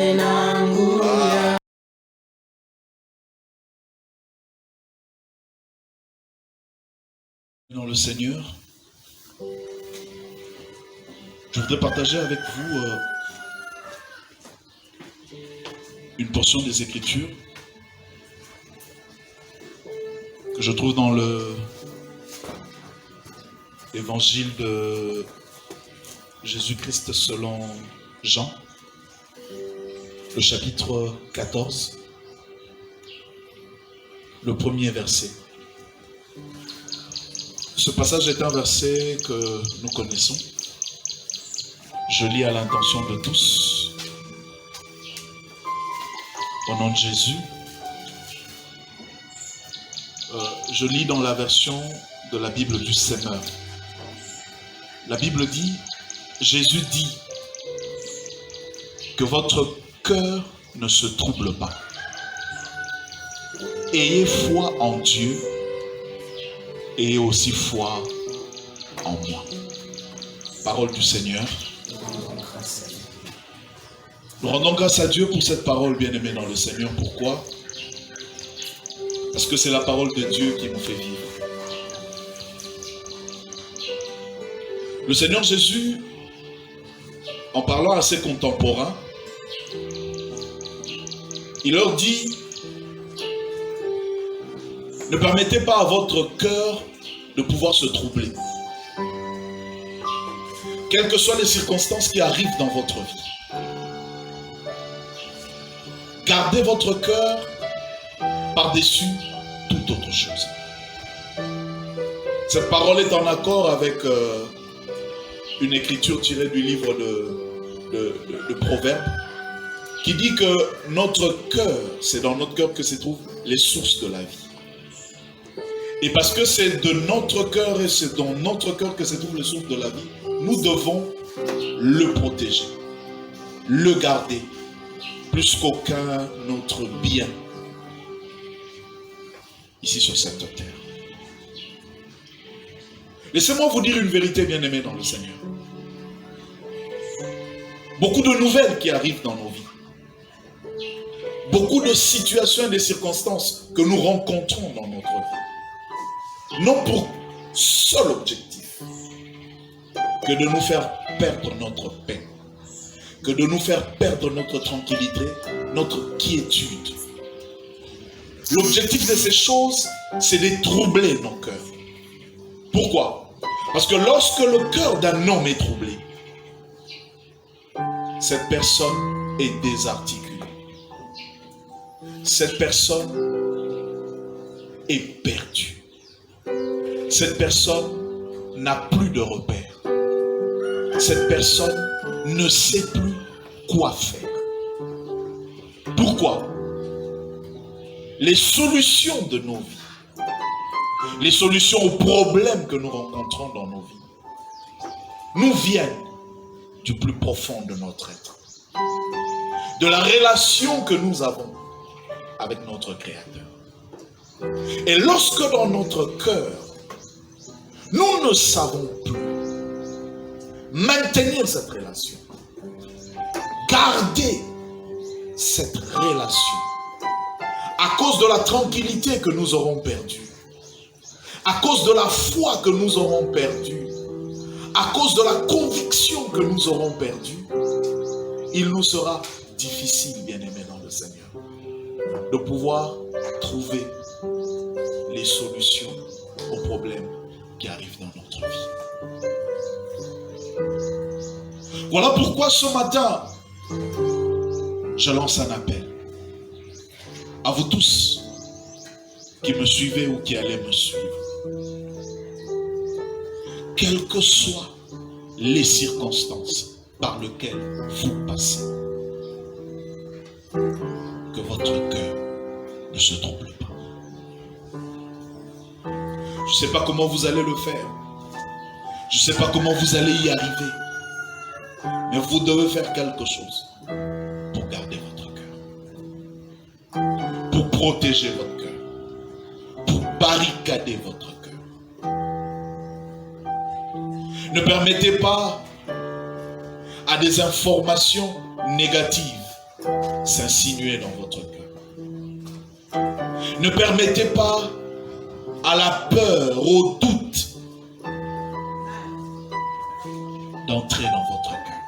Dans le Seigneur, je voudrais partager avec vous une portion des Écritures que je trouve dans l'évangile de Jésus-Christ selon Jean, le chapitre 14, le premier verset. Ce passage est un verset que nous connaissons. Je lis à l'intention de tous. Au nom de Jésus. Je lis dans la version de la Bible du Semeur. La Bible dit, Jésus dit, que votre cœur ne se trouble pas. Ayez foi en Dieu et aussi foi en moi. Parole du Seigneur. Nous rendons grâce à Dieu pour cette parole, bien-aimée dans le Seigneur. Pourquoi? Parce que c'est la parole de Dieu qui nous fait vivre. Le Seigneur Jésus, en parlant à ses contemporains, il leur dit, ne permettez pas à votre cœur de pouvoir se troubler. Quelles que soient les circonstances qui arrivent dans votre vie. Gardez votre cœur par-dessus toute autre chose. Cette parole est en accord avec une écriture tirée du livre de Proverbes qui dit que notre cœur, c'est dans notre cœur que se trouvent les sources de la vie. Et parce que c'est de notre cœur et c'est dans notre cœur que se trouvent les sources de la vie, nous devons le protéger, le garder, plus qu'aucun autre bien ici sur cette terre. Laissez-moi vous dire une vérité, bien-aimée dans le Seigneur. Beaucoup de nouvelles qui arrivent dans nos vies. Beaucoup de situations et de circonstances que nous rencontrons dans notre vie. Non pour seul objectif que de nous faire perdre notre paix, que de nous faire perdre notre tranquillité, notre quiétude. L'objectif de ces choses, c'est de troubler nos cœurs. Pourquoi? Parce que lorsque le cœur d'un homme est troublé, cette personne est désarticulée. Cette personne est perdue. Cette personne n'a plus de repères. Cette personne ne sait plus quoi faire. Pourquoi? Les solutions de nos vies, les solutions aux problèmes que nous rencontrons dans nos vies, nous viennent du plus profond de notre être, de la relation que nous avons avec notre Créateur. Et lorsque dans notre cœur, nous ne savons plus maintenir cette relation, garder cette relation, à cause de la tranquillité que nous aurons perdue, à cause de la foi que nous aurons perdue, à cause de la conviction que nous aurons perdue, il nous sera difficile, bien-aimés dans le Seigneur, de pouvoir trouver les solutions aux problèmes qui arrivent dans notre vie. Voilà pourquoi ce matin, je lance un appel à vous tous qui me suivez ou qui allez me suivre. Quelles que soient les circonstances par lesquelles vous passez, que votre cœur ne se trouble pas. Je ne sais pas comment vous allez le faire. Je ne sais pas comment vous allez y arriver. Mais vous devez faire quelque chose pour garder votre cœur. Pour protéger votre cœur. Pour barricader votre cœur. Ne permettez pas à des informations négatives s'insinuer dans votre cœur. Ne permettez pas à la peur, au doute d'entrer dans votre cœur.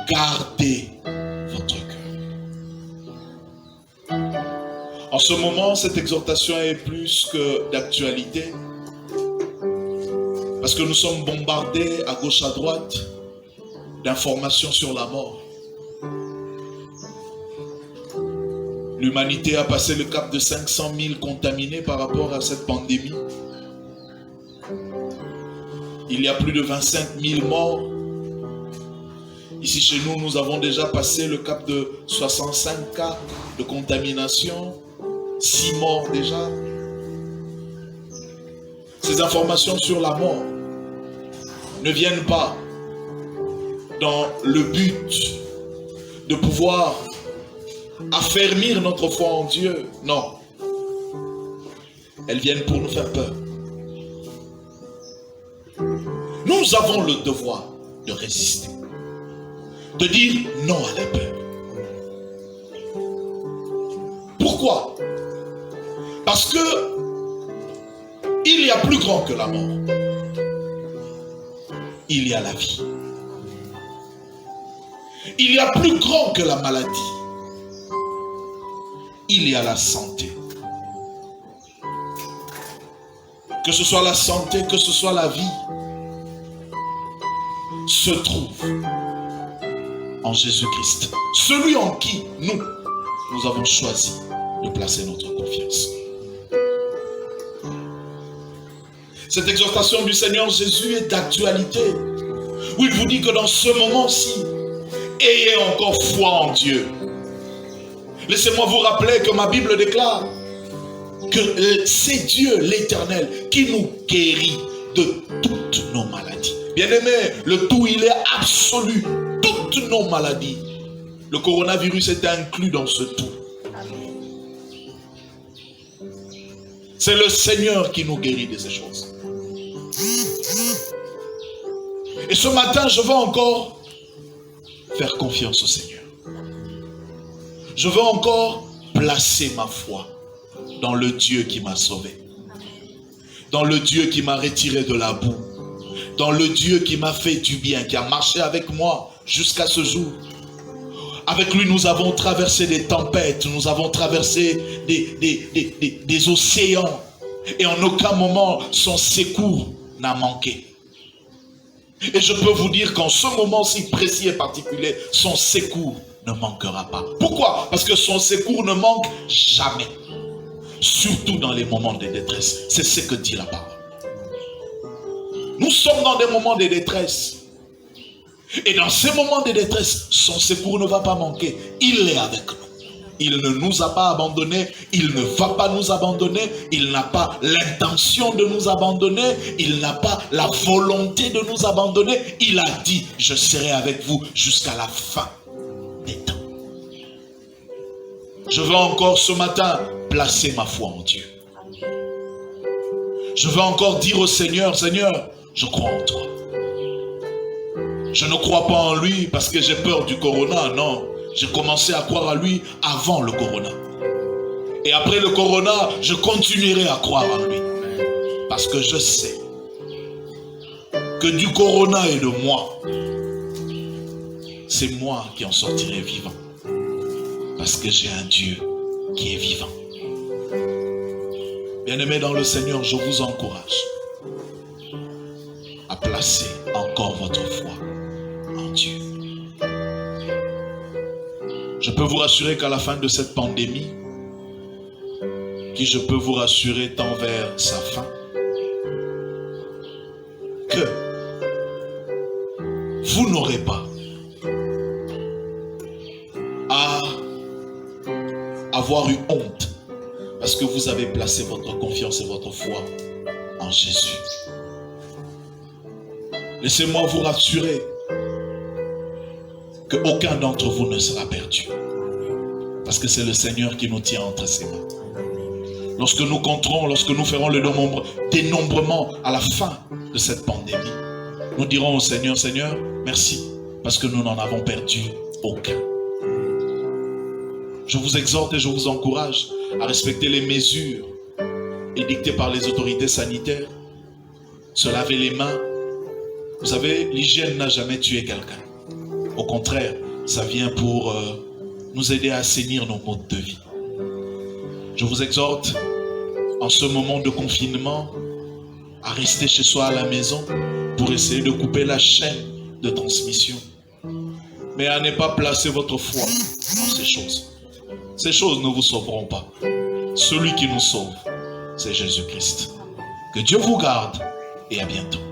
Gardez votre cœur. En ce moment, cette exhortation est plus que d'actualité. Parce que nous sommes bombardés à gauche à droite d'informations sur la mort. L'humanité a passé le cap de 500 000 contaminés par rapport à cette pandémie. Il y a plus de 25 000 morts. Ici chez nous, nous avons déjà passé le cap de 65 cas de contamination. 6 morts déjà. Ces informations sur la mort ne viennent pas dans le but de pouvoir affermir notre foi en Dieu. Non. Elles viennent pour nous faire peur. Nous avons le devoir de résister. De dire non à la peur. Pourquoi? Parce que il y a plus grand que la mort. Il y a la vie. Il y a plus grand que la maladie. Il y a la santé. Que ce soit la santé, que ce soit la vie, se trouve en Jésus-Christ. Celui en qui nous avons choisi de placer notre confiance. Cette exhortation du Seigneur Jésus est d'actualité. Où il vous dit que dans ce moment-ci, ayez encore foi en Dieu. Laissez-moi vous rappeler que ma Bible déclare que c'est Dieu l'Éternel qui nous guérit de toutes nos maladies. Bien-aimés, le tout il est absolu. Toutes nos maladies. Le coronavirus est inclus dans ce tout. C'est le Seigneur qui nous guérit de ces choses. Et ce matin, je veux encore faire confiance au Seigneur. Je veux encore placer ma foi dans le Dieu qui m'a sauvé. Dans le Dieu qui m'a retiré de la boue. Dans le Dieu qui m'a fait du bien, qui a marché avec moi jusqu'à ce jour. Avec lui, nous avons traversé des tempêtes, nous avons traversé des océans. Et en aucun moment, son secours n'a manqué. Et je peux vous dire qu'en ce moment si précis et particulier, son secours ne manquera pas. Pourquoi? Parce que son secours ne manque jamais. Surtout dans les moments de détresse. C'est ce que dit la parole. Nous sommes dans des moments de détresse. Et dans ces moments de détresse, son secours ne va pas manquer. Il est avec nous. Il ne nous a pas abandonnés. Il ne va pas nous abandonner. Il n'a pas l'intention de nous abandonner. Il n'a pas la volonté de nous abandonner. Il a dit, je serai avec vous jusqu'à la fin des temps. Je veux encore ce matin placer ma foi en Dieu. Je veux encore dire au Seigneur, Seigneur, je crois en toi. Je ne crois pas en lui parce que j'ai peur du corona, non. J'ai commencé à croire à lui avant le corona. Et après le corona, je continuerai à croire en lui. Parce que je sais que du corona et de moi, c'est moi qui en sortirai vivant. Parce que j'ai un Dieu qui est vivant. Bien-aimés dans le Seigneur, je vous encourage à placer encore votre foi en Dieu. Je peux vous rassurer qu'à la fin de cette pandémie, qui je peux vous rassurer tend vers sa fin, que vous n'aurez pas à avoir eu honte parce que vous avez placé votre confiance et votre foi en Jésus. Laissez-moi vous rassurer qu'aucun d'entre vous ne sera perdu. Parce que c'est le Seigneur qui nous tient entre ses mains. Lorsque nous compterons, lorsque nous ferons le dénombrement à la fin de cette pandémie, nous dirons au Seigneur, Seigneur, merci. parce que nous n'en avons perdu aucun. Je vous exhorte et je vous encourage à respecter les mesures édictées par les autorités sanitaires. Se laver les mains. Vous savez, l'hygiène n'a jamais tué quelqu'un. Au contraire, ça vient pour nous aider à assainir nos modes de vie. Je vous exhorte, en ce moment de confinement, à rester chez soi à la maison pour essayer de couper la chaîne de transmission. Mais à ne pas placer votre foi dans ces choses. Ces choses ne vous sauveront pas. Celui qui nous sauve, c'est Jésus-Christ. Que Dieu vous garde et à bientôt.